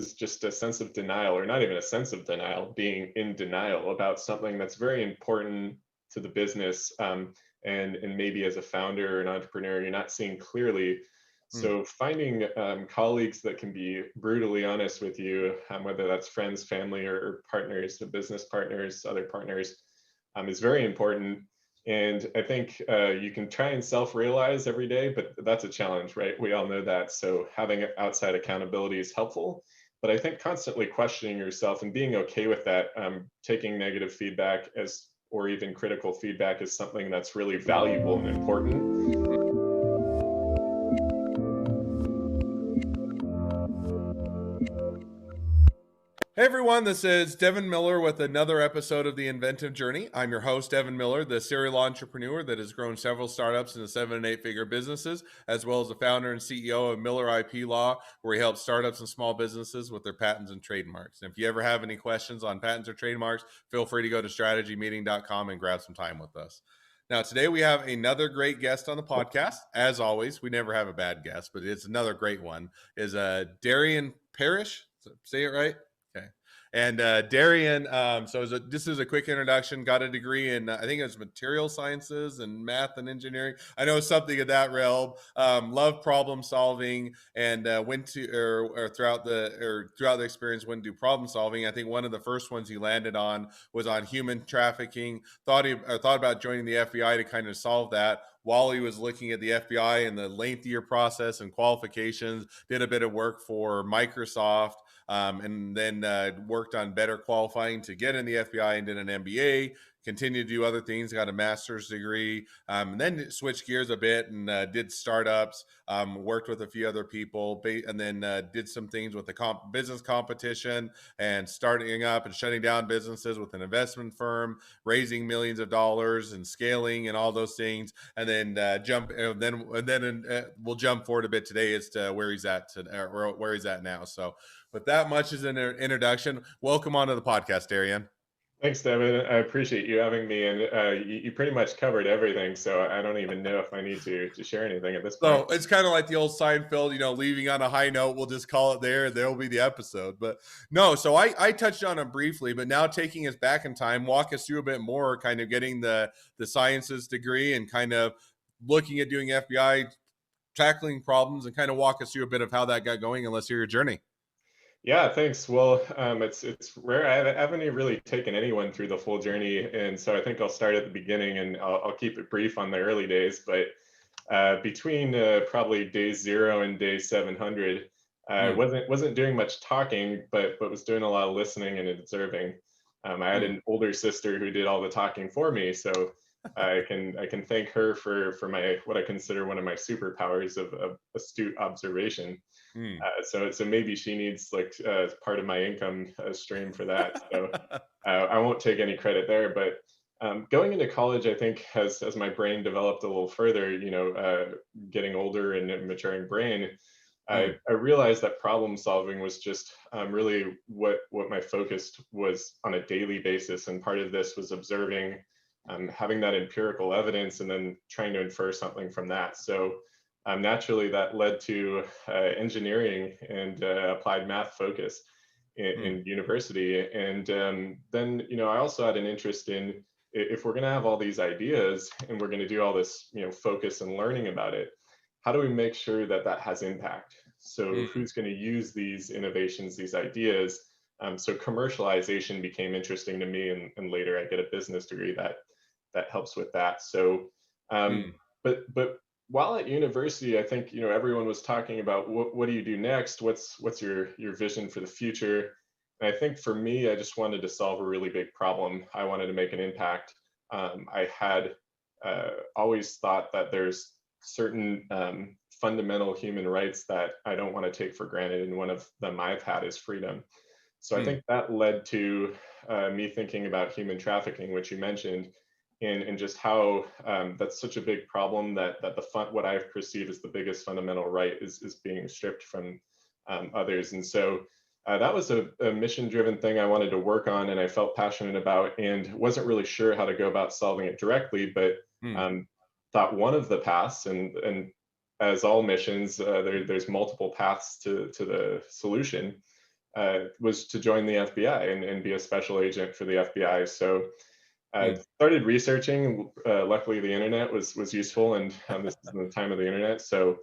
is just a sense of denial, or not even a sense of denial, being in denial about something that's very important to the business. And maybe as a founder or an entrepreneur, you're not seeing clearly. Mm. So finding colleagues that can be brutally honest with you, whether that's friends, family, or partners, the business partners, other partners, is very important. And I think you can try and self-realize every day, but that's a challenge, right? We all know that. So having outside accountability is helpful. But I think constantly questioning yourself and being okay with that, taking negative feedback as or even critical feedback is something that's really valuable and important. Hey everyone, this is Devin Miller with another episode of the Inventive Journey. I'm your host, Devin Miller, the serial entrepreneur that has grown several startups into 7 and 8 figure businesses, as well as the founder and CEO of Miller IP Law, where he helps startups and small businesses with their patents and trademarks. And if you ever have any questions on patents or trademarks, feel free to go to strategymeeting.com and grab some time with us. Now, today we have another great guest on the podcast. As always, we never have a bad guest, but it's another great one. Is Darian Parrish? Say it right? Okay. And Darian, this is a quick introduction. Got a degree in, I think it was material sciences and math and engineering. I know something of that realm. Love problem solving, and went to or throughout the experience went to do problem solving. I think one of the first ones he landed on was on human trafficking. Thought about joining the FBI to kind of solve that. While he was looking at the FBI and the lengthier process and qualifications, did a bit of work for Microsoft, and then worked on better qualifying to get in the FBI and did an MBA. Continued to do other things, got a master's degree, and then switched gears a bit and did startups, worked with a few other people, and then did some things with the business competition and starting up and shutting down businesses with an investment firm, raising millions of dollars and scaling and all those things. And then we'll jump forward a bit today as to where he's at where he's at now. So with that much as an introduction, welcome onto the podcast, Darian. Thanks, Devin. I appreciate you having me, and you pretty much covered everything. So I don't even know if I need to share anything at this point. So it's kind of like the old Seinfeld, leaving on a high note. We'll just call it there. There'll be the episode. But no, so I touched on it briefly, but now taking us back in time, walk us through a bit more, kind of getting the sciences degree and kind of looking at doing FBI, tackling problems, and kind of walk us through a bit of how that got going, and let's hear your journey. Yeah, thanks. Well, it's rare. I haven't even really taken anyone through the full journey, and so I think I'll start at the beginning, and I'll keep it brief on the early days. But between probably day 0 and day 700, I wasn't doing much talking, but was doing a lot of listening and observing. I had an older sister who did all the talking for me, so I can thank her for my what I consider one of my superpowers of astute observation. So maybe she needs like part of my income stream for that. So I won't take any credit there. But going into college, I think as my brain developed a little further, getting older and maturing brain, I realized that problem solving was just really what my focus was on a daily basis. And part of this was observing, having that empirical evidence, and then trying to infer something from that. So naturally, that led to engineering and applied math focus in university. And then, I also had an interest in, if we're going to have all these ideas and we're going to do all this, focus and learning about it, how do we make sure that that has impact? So who's going to use these innovations, these ideas? So commercialization became interesting to me, and later I get a business degree that helps with that. So, but while at university, I think everyone was talking about what do you do next? What's your vision for the future? And I think for me, I just wanted to solve a really big problem. I wanted to make an impact. I had always thought that there's certain fundamental human rights that I don't want to take for granted, and one of them I've had is freedom. So I think that led to me thinking about human trafficking, which you mentioned, and just how that's such a big problem that what I perceive as the biggest fundamental right is being stripped from others. And so that was a mission-driven thing I wanted to work on, and I felt passionate about, and wasn't really sure how to go about solving it directly, but thought one of the paths, and as all missions, there's multiple paths to the solution. was to join the FBI and be a special agent for the FBI. So I Mm. started researching. Luckily, the internet was useful, and this is the time of the internet. So,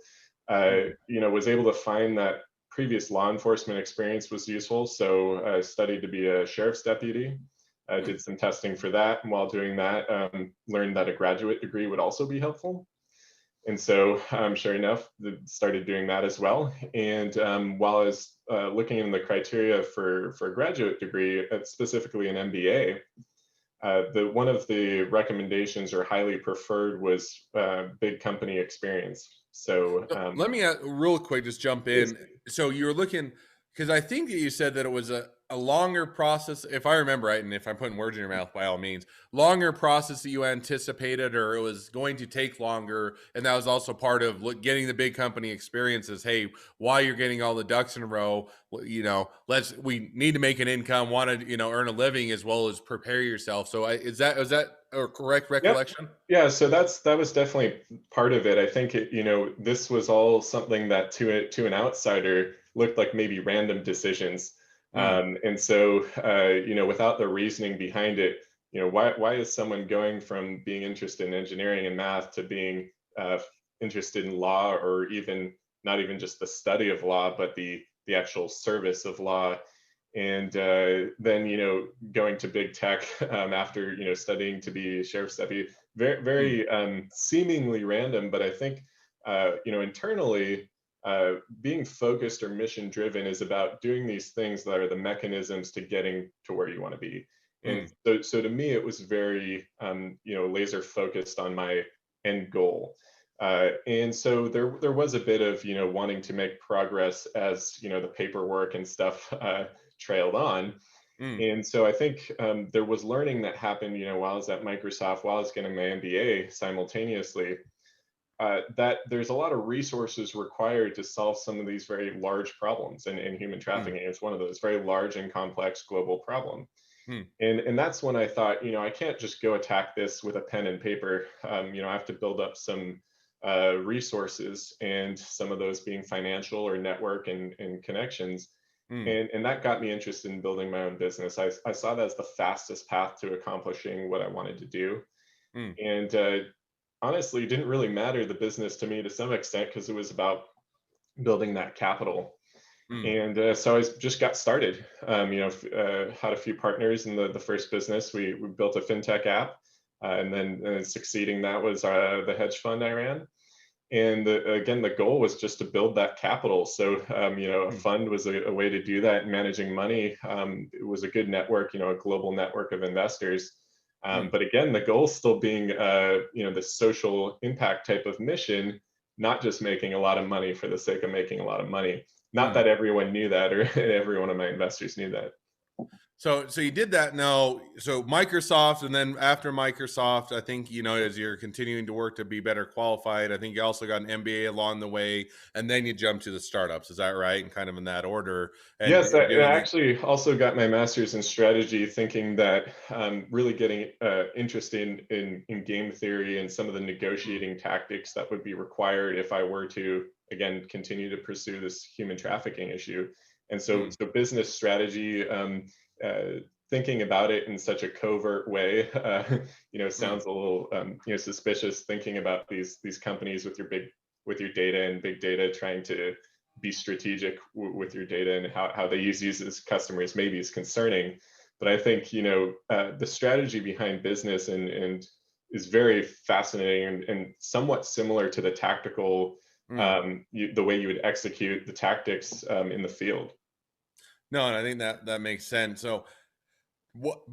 was able to find that previous law enforcement experience was useful. So I studied to be a sheriff's deputy. I Mm. did some testing for that, and while doing that, learned that a graduate degree would also be helpful. And so, sure enough, started doing that as well. And while I was looking in the criteria for a graduate degree, specifically an MBA, the one of the recommendations or highly preferred was big company experience. So So let me real quick just jump please. in. So you were looking because I think that you said that it was a longer process, if I remember right, and if I'm putting words in your mouth, by all means, longer process that you anticipated, or it was going to take longer, and that was also part of getting the big company experiences. Hey, while you're getting all the ducks in a row, we need to make an income, want to earn a living as well as prepare yourself. So is that a correct Yep. recollection? Yeah, so that was definitely part of it. I think this was all something that to an outsider looked like maybe random decisions. Mm, And so without the reasoning behind it, why is someone going from being interested in engineering and math to being interested in law, or even not even just the study of law, but the actual service of law? And then going to big tech after studying to be sheriff's deputy, very mm, very seemingly random, but I think internally, being focused or mission driven is about doing these things that are the mechanisms to getting to where you want to be. And mm, so to me it was very laser focused on my end goal. And so there was a bit of wanting to make progress as the paperwork and stuff trailed on. mm, And so I think there was learning that happened, while I was at Microsoft, while I was getting my MBA simultaneously, that there's a lot of resources required to solve some of these very large problems. And human mm, trafficking is one of those very large and complex global problem. mm. And that's when I thought, I can't just go attack this with a pen and paper. I have to build up some resources, and some of those being financial or network and connections. Mm, And that got me interested in building my own business. I saw that as the fastest path to accomplishing what I wanted to do. mm, And honestly, it didn't really matter the business to me to some extent, because it was about building that capital. mm, And so I just got started. Had a few partners in the first business. We built a fintech app, and then succeeding that was the hedge fund I ran. And again, the goal was just to build that capital. So a mm, fund was a way to do that. Managing money, it was a good network, a global network of investors. mm, But again, the goal still being the social impact type of mission, not just making a lot of money for the sake of making a lot of money. Not mm. that everyone knew that, or every one of my investors knew that. So you did that now. So Microsoft, and then after Microsoft, I think as you're continuing to work to be better qualified, I think you also got an MBA along the way, and then you jumped to the startups. Is that right? And kind of in that order, and Yes, I doing the. actually also got my master's in strategy, thinking that really getting interested in game theory and some of the negotiating tactics that would be required if I were to, again, continue to pursue this human trafficking issue. And so, Mm, business strategy, thinking about it in such a covert way, mm, sounds a little, suspicious. Thinking about these companies with your data and big data, trying to be strategic with your data, and how they use these as customers maybe is concerning. But I think the strategy behind business and is very fascinating, and somewhat similar to the tactical, mm. the way you would execute the tactics in the field. No, and I think that makes sense. So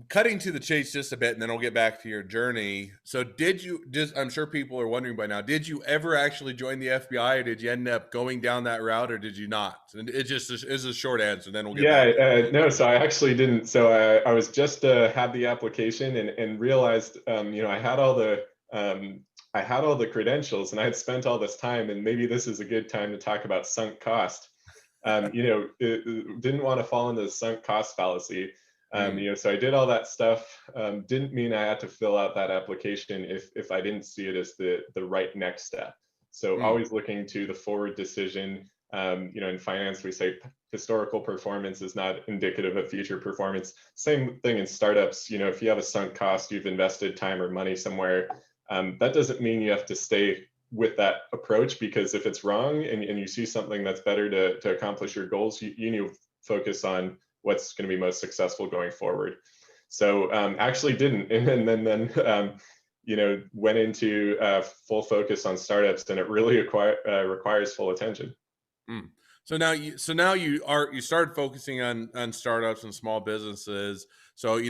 cutting to the chase just a bit, and then we'll get back to your journey. So did you just, I'm sure people are wondering by now, did you ever actually join the FBI, or did you end up going down that route, or did you not? And it just is a short answer, then we'll get back Yeah, to it. no, so I actually didn't. So I was just had the application, and realized, I had all the credentials, and I had spent all this time, and maybe this is a good time to talk about sunk cost. Didn't want to fall into the sunk cost fallacy. Mm, So I did all that stuff. Didn't mean I had to fill out that application if I didn't see it as the right next step. So mm, always looking to the forward decision, In finance, we say historical performance is not indicative of future performance. Same thing in startups. If you have a sunk cost, you've invested time or money somewhere, that doesn't mean you have to stay with that approach, because if it's wrong and you see something that's better to accomplish your goals, you need to focus on what's going to be most successful going forward. So actually didn't, and then went into full focus on startups, and it really requires full attention. Mm. So now you started focusing on startups and small businesses. So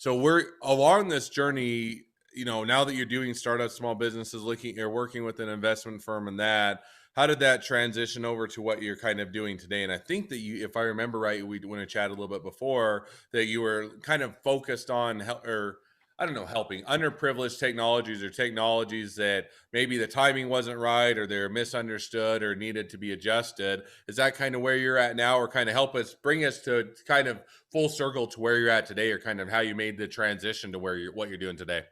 we're along this journey. Now that you're doing startups, small businesses, you're working with an investment firm, and that, how did that transition over to what you're kind of doing today? And I think that if I remember right, we when we chatted a little bit before, that you were kind of focused on or I don't know, helping underprivileged technologies, or technologies that maybe the timing wasn't right, or they're misunderstood or needed to be adjusted. Is that kind of where you're at now, or kind of bring us to kind of full circle to where you're at today, or kind of how you made the transition to what you're doing today?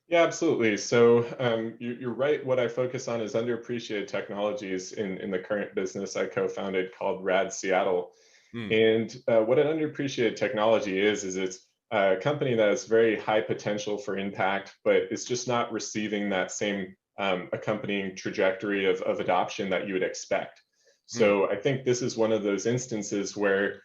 Yeah, absolutely. So you're right. What I focus on is underappreciated technologies in the current business I co-founded called Rad Seattle. Hmm. And what an underappreciated technology is it's a company that has very high potential for impact, but it's just not receiving that same accompanying trajectory of adoption that you would expect. Hmm. So I think this is one of those instances where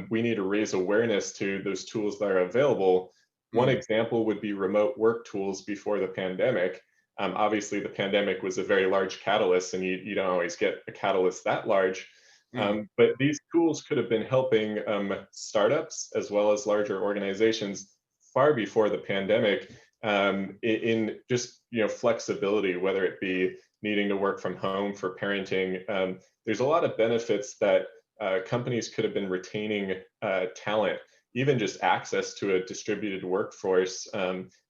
we need to raise awareness to those tools that are available. One Hmm. example would be remote work tools before the pandemic. Obviously, the pandemic was a very large catalyst, and you don't always get a catalyst that large. Hmm. But these tools could have been helping startups as well as larger organizations far before the pandemic, in just flexibility, whether it be needing to work from home for parenting. There's a lot of benefits that companies could have been retaining talent, even just access to a distributed workforce,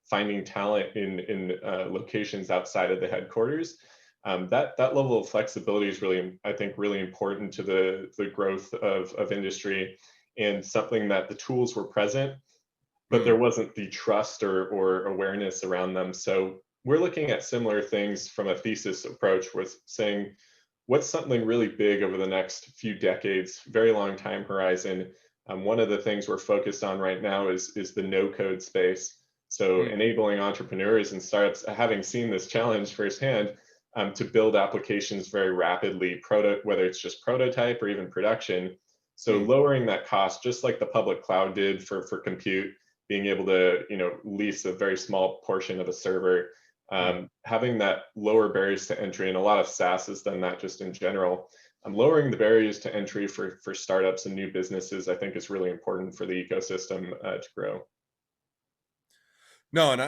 finding talent in locations outside of the headquarters. That level of flexibility is really, I think, really important to the growth of industry, and something that the tools were present, but Hmm. there wasn't the trust or awareness around them. So we're looking at similar things from a thesis approach. We're saying, what's something really big over the next few decades, very long time horizon. One of the things we're focused on right now is the no code space. So Hmm. enabling entrepreneurs and startups, having seen this challenge firsthand, to build applications very rapidly, whether it's just prototype or even production. So Hmm. lowering that cost, just like the public cloud did for compute, being able to lease a very small portion of a server, Hmm. having that lower barriers to entry, and a lot of SaaS has done that just in general. Lowering the barriers to entry for startups and new businesses, I think, is really important for the ecosystem to grow. No, I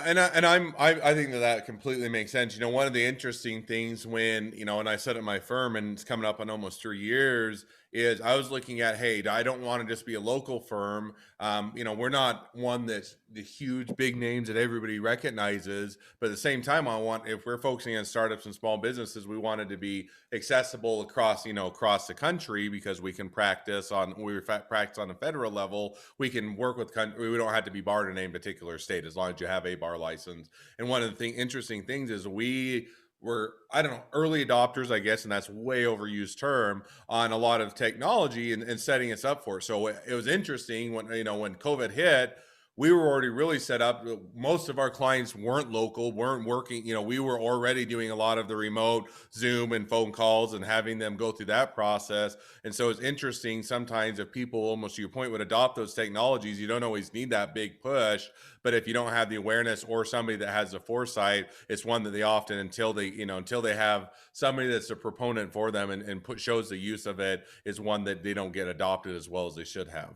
think that completely makes sense. One of the interesting things when when I set up my firm, and it's coming up on almost 3 years, is I was looking at, hey, I don't want to just be a local firm. We're not one that's the huge big names that everybody recognizes, but at the same time, if we're focusing on startups and small businesses, we want it to be accessible across the country, because we can practice on a federal level. We can work with we don't have to be barred in any particular state, as long as you have a bar license. And one of the interesting things is we were, I don't know, early adopters, I guess, and that's way overused term, on a lot of technology, and setting us up for it. So it was interesting when COVID hit, we were already really set up. Most of our clients weren't local, weren't working. We were already doing a lot of the remote Zoom and phone calls, and having them go through that process. And so it's interesting sometimes, if people, almost to your point, would adopt those technologies, you don't always need that big push. But if you don't have the awareness, or somebody that has the foresight, it's one that they often, until they have somebody that's a proponent for them, and shows the use of it, is one that they don't get adopted as well as they should have.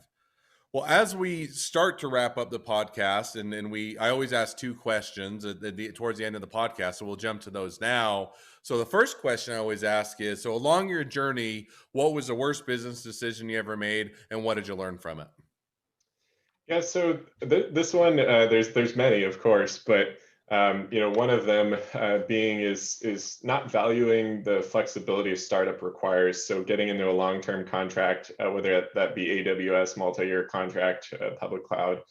Well, as we start to wrap up the podcast, I always ask two questions towards the end of the podcast, so we'll jump to those now. So the first question I always ask is, so along your journey, what was the worst business decision you ever made, and what did you learn from it? Yeah, so this one, there's many, of course, but one of them being is not valuing the flexibility a startup requires. So getting into a long-term contract, whether that be AWS multi-year contract, public cloud,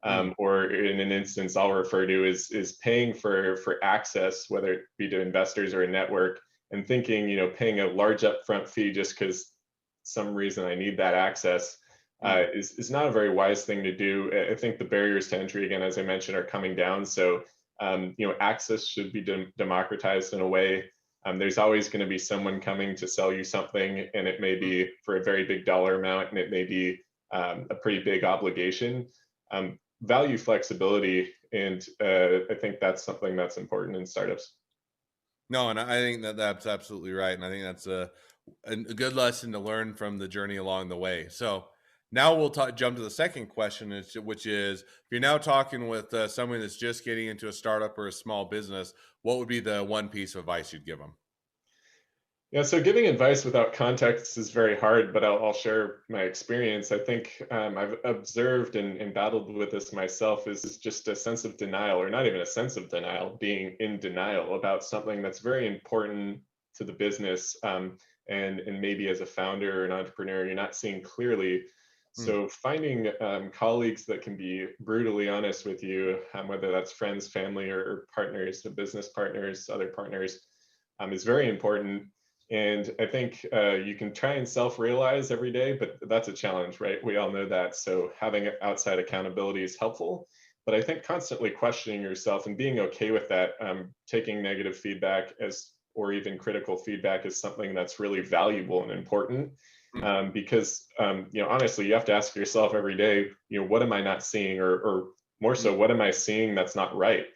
Hmm. or in an instance I'll refer to is paying for access, whether it be to investors or a network, and thinking, paying a large upfront fee just because some reason I need that access is not a very wise thing to do. I think the barriers to entry, again, as I mentioned, are coming down. So, access should be democratized in a way. There's always going to be someone coming to sell you something, and it may be for a very big dollar amount, and it may be a pretty big obligation. Value flexibility, and I think that's something that's important in startups. No, and I think that that's absolutely right, and I think that's a good lesson to learn from the journey along the way. So now we'll jump to the second question, which is, if you're now talking with someone that's just getting into a startup or a small business, what would be the one piece of advice you'd give them? Yeah, so giving advice without context is very hard, but I'll share my experience. I think I've observed and battled with this myself is just a sense of denial, or not even a sense of denial, being in denial about something that's very important to the business. And maybe as a founder or an entrepreneur, you're not seeing clearly. Mm, So finding colleagues that can be brutally honest with you, whether that's friends, family, or partners, the business partners, other partners, is very important. And I think you can try and self-realize every day, but that's a challenge, right? We all know that. So having outside accountability is helpful. But I think constantly questioning yourself and being okay with that, taking negative feedback as or even critical feedback is something that's really valuable and important. mm, Because honestly, you have to ask yourself every day, what am I not seeing, or more so, mm, what am I seeing that's not right?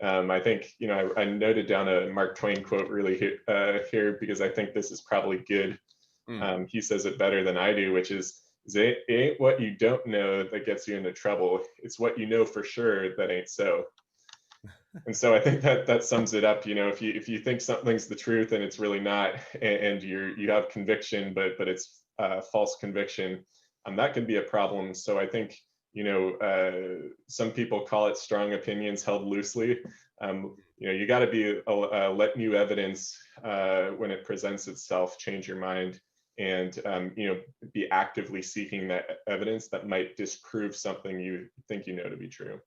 I think, I noted down a Mark Twain quote really here because I think this is probably good. mm. He says it better than I do, which is it ain't what you don't know that gets you into trouble. It's what you know for sure that ain't so. And so I think that sums it up. If you think something's the truth and it's really not, and you have conviction, but it's false conviction, that can be a problem. So I think some people call it strong opinions held loosely. You got to be let new evidence when it presents itself change your mind, and be actively seeking that evidence that might disprove something you think to be true.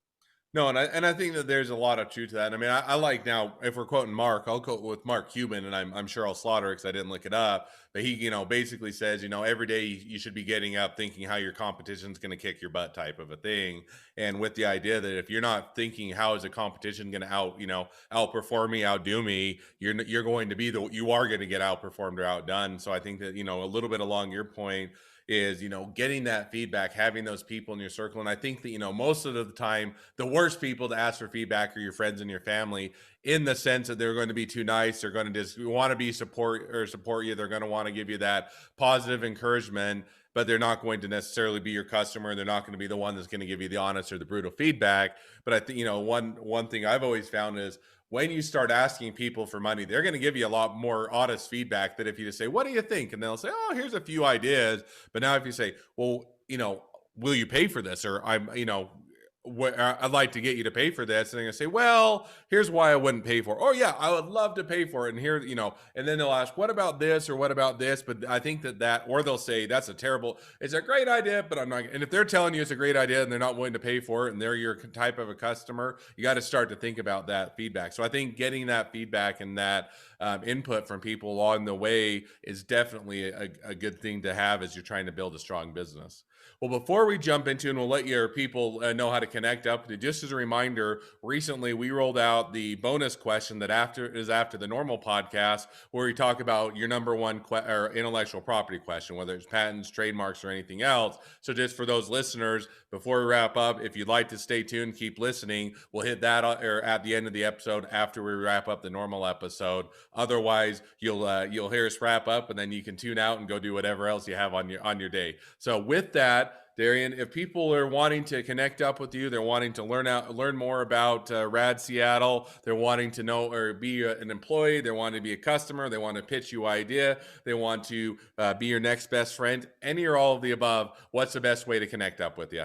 No, and I think that there's a lot of truth to that. I mean, I like, now, if we're quoting Mark, I'll quote with Mark Cuban, and I'm sure I'll slaughter it because I didn't look it up. But he, basically says, every day you should be getting up thinking how your competition's going to kick your butt, type of a thing. And with the idea that if you're not thinking how is a competition going to outperform me, outdo me, you're going to be you are going to get outperformed or outdone. So I think that, a little bit along your point is, getting that feedback, having those people in your circle. And I think that, most of the time, the worst people to ask for feedback are your friends and your family, in the sense that they're going to be too nice. They're going to just want to be support you. They're going to want to give you that positive encouragement, but they're not going to necessarily be your customer. They're not going to be the one that's going to give you the honest or the brutal feedback. But I think, one thing I've always found is, when you start asking people for money, they're going to give you a lot more honest feedback than if you just say, "What do you think?" And they'll say, "Oh, here's a few ideas." But now if you say, "Well, will you pay for this?" Or I'd like to get you to pay for this. And they're going to say, "Well, here's why I wouldn't pay for it." "Oh yeah, I would love to pay for it." And here, and then they'll ask, "What about this?" or "What about this?" But I think or they'll say, "It's a great idea, but I'm not." And if they're telling you it's a great idea and they're not willing to pay for it, and they're your type of a customer, you got to start to think about that feedback. So I think getting that feedback and that input from people along the way is definitely a good thing to have as you're trying to build a strong business. Well, before we jump into, and we'll let your people know how to connect up, just as a reminder, recently we rolled out the bonus question that after the normal podcast, where we talk about your number one or intellectual property question, whether it's patents, trademarks, or anything else. So just for those listeners, before we wrap up, if you'd like to stay tuned, keep listening. We'll hit that or at the end of the episode after we wrap up the normal episode. Otherwise, you'll hear us wrap up, and then you can tune out and go do whatever else you have on your day. So with that, Darian, if people are wanting to connect up with you, they're wanting to learn more about Rad Seattle, they're wanting to know or be an employee, they want to be a customer, they want to pitch you idea, they want to be your next best friend, any or all of the above, what's the best way to connect up with you?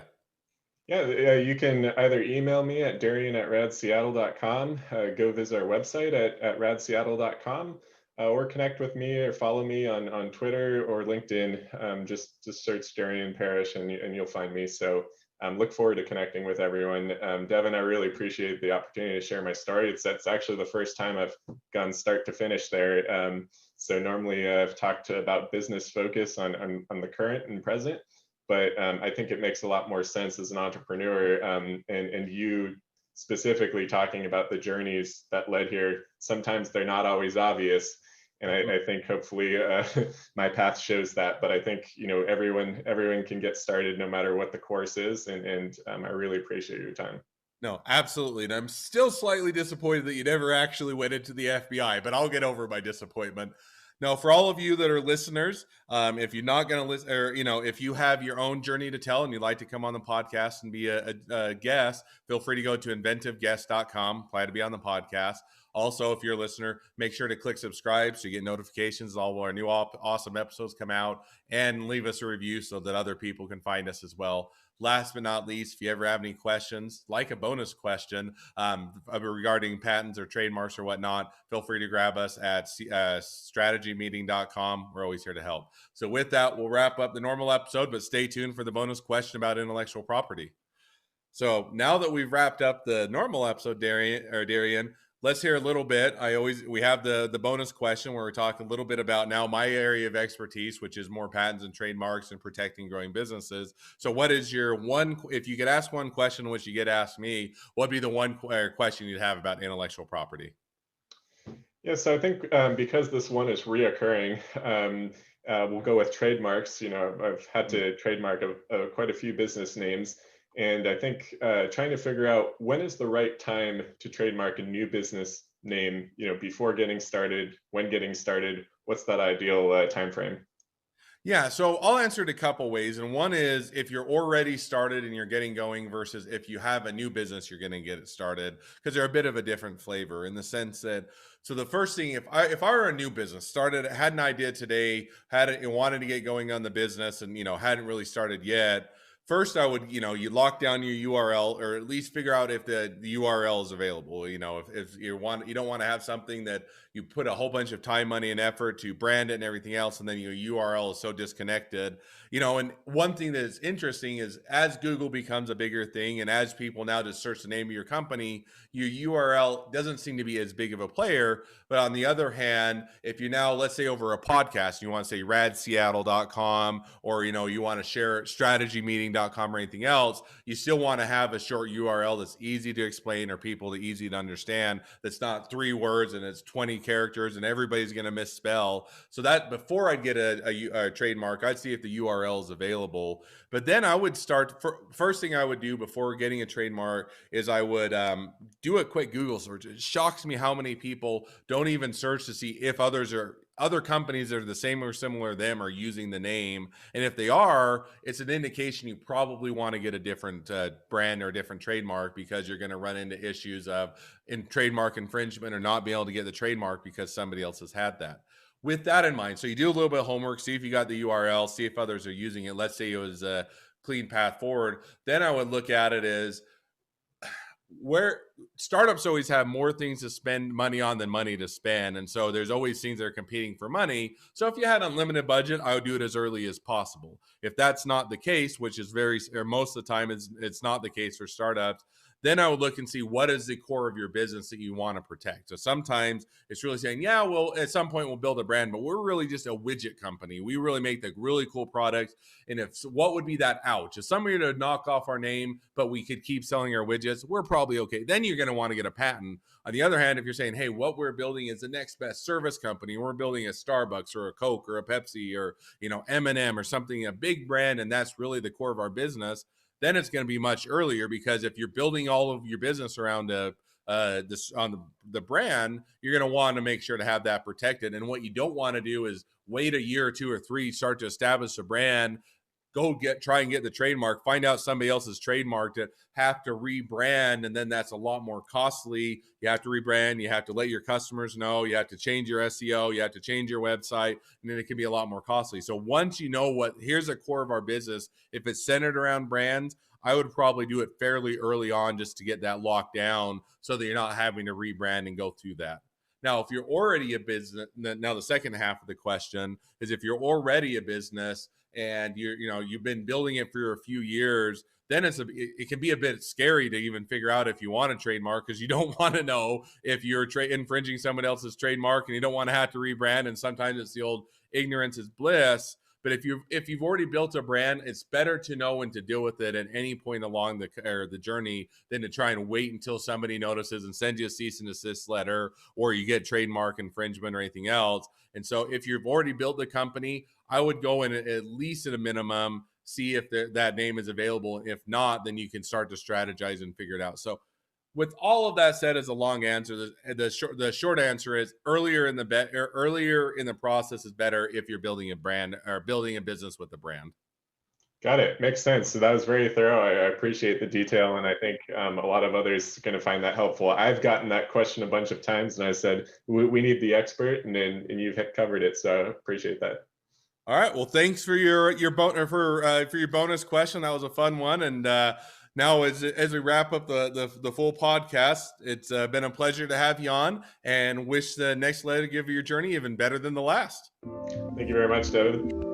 Yeah, you can either email me at darian@radseattle.com, go visit our website at radseattle.com, or connect with me or follow me on Twitter or LinkedIn. Just search Darian Parrish and you'll find me. So look forward to connecting with everyone. Devin, I really appreciate the opportunity to share my story. It's actually the first time I've gone start to finish there. So normally I've talked about business focus on the current and present, but I think it makes a lot more sense as an entrepreneur, and you specifically talking about the journeys that led here. Sometimes they're not always obvious, and I think hopefully my path shows that. But I think everyone can get started no matter what the course is, and I really appreciate your time. No, absolutely. And I'm still slightly disappointed that you never actually went into the FBI, but I'll get over my disappointment. Now, for all of you that are listeners, if you're not going to listen, or if you have your own journey to tell and you'd like to come on the podcast and be a guest, feel free to go to inventiveguest.com. Apply to be on the podcast. Also, if you're a listener, make sure to click subscribe so you get notifications all our new awesome episodes come out, and leave us a review so that other people can find us as well. Last but not least, if you ever have any questions, like a bonus question regarding patents or trademarks or whatnot, feel free to grab us at strategymeeting.com. We're always here to help. So with that, we'll wrap up the normal episode, but stay tuned for the bonus question about intellectual property. So now that we've wrapped up the normal episode, Darian, let's hear a little bit. We have the bonus question where we're talking a little bit about now my area of expertise, which is more patents and trademarks and protecting growing businesses. So what is your one, if you could ask one question, which you get asked me, what'd be the one question you'd have about intellectual property? Yeah, so I think because this one is reoccurring, we'll go with trademarks. I've had to trademark quite a few business names. And I think trying to figure out when is the right time to trademark a new business name, before getting started, when getting started, what's that ideal time frame? Yeah, so I'll answer it a couple ways. And one is if you're already started and you're getting going versus if you have a new business, you're going to get it started, because they're a bit of a different flavor in the sense that, so the first thing, if I were a new business, had an idea today, wanted to get going on the business and, hadn't really started yet. First, I would, you lock down your URL, or at least figure out if the URL is available. If you don't want to have something that you put a whole bunch of time, money, and effort to brand it and everything else, and then your URL is so disconnected. And one thing that is interesting is as Google becomes a bigger thing, and as people now just search the name of your company, your URL doesn't seem to be as big of a player. But on the other hand, if you now, let's say over a podcast, you want to say radseattle.com, or you want to share strategymeeting.com or anything else, you still want to have a short URL that's easy to explain or people that easy to understand, that's not 3 words and it's 20 characters and everybody's going to misspell. So that before I'd get a trademark, I'd see if the URL is available. But then I would start, first thing I would do before getting a trademark is I would do a quick Google search. It shocks me how many people don't even search to see if other companies that are the same or similar to them are using the name. And if they are, it's an indication you probably want to get a different brand or a different trademark, because you're going to run into issues of trademark infringement or not being able to get the trademark because somebody else has had that. With that in mind, so you do a little bit of homework, see if you got the URL, see if others are using it. Let's say it was a clean path forward. Then I would look at it as where startups always have more things to spend money on than money to spend. And so there's always things that are competing for money. So if you had unlimited budget, I would do it as early as possible. If that's not the case, which is most of the time it's not the case for startups, then I would look and see what is the core of your business that you want to protect. So sometimes it's really saying, yeah, well, at some point we'll build a brand, but we're really just a widget company. We really make the really cool products. And what would be that ouch? If somebody to knock off our name, but we could keep selling our widgets, we're probably okay. Then you're going to want to get a patent. On the other hand, if you're saying, hey, what we're building is the next best service company, we're building a Starbucks or a Coke or a Pepsi or, M&M or something, a big brand, and that's really the core of our business, then it's going to be much earlier, because if you're building all of your business around the brand, you're going to want to make sure to have that protected. And what you don't want to do is wait a year or 2 or 3, start to establish a brand, try and get the trademark, find out somebody else has trademarked it, have to rebrand, and then that's a lot more costly. You have to rebrand, you have to let your customers know, you have to change your SEO, you have to change your website, and then it can be a lot more costly. So once you know here's a core of our business, if it's centered around brands, I would probably do it fairly early on just to get that locked down so that you're not having to rebrand and go through that. Now, if you're already a business, now the second half of the question is if you're already a business, and you've been building it for a few years, then it can be a bit scary to even figure out if you want to trademark, because you don't want to know if you're infringing someone else's trademark, and you don't want to have to rebrand. And sometimes it's the old ignorance is bliss. But if you've already built a brand, it's better to know when to deal with it at any point along the journey than to try and wait until somebody notices and sends you a cease and desist letter, or you get trademark infringement or anything else. And so if you've already built the company, I would go in at least at a minimum, see if that name is available. If not, then you can start to strategize and figure it out. So with all of that said, as a long answer, the short answer is earlier in the process is better if you're building a brand or building a business with a brand. Got it. Makes sense. So that was very thorough. I appreciate the detail, and I think a lot of others are going to find that helpful. I've gotten that question a bunch of times, and I said we need the expert, and you've covered it. So I appreciate that. All right. Well, thanks for your bonus question. That was a fun one. And now, as we wrap up the full podcast, it's been a pleasure to have you on, and wish the next leg of your journey even better than the last. Thank you very much, David.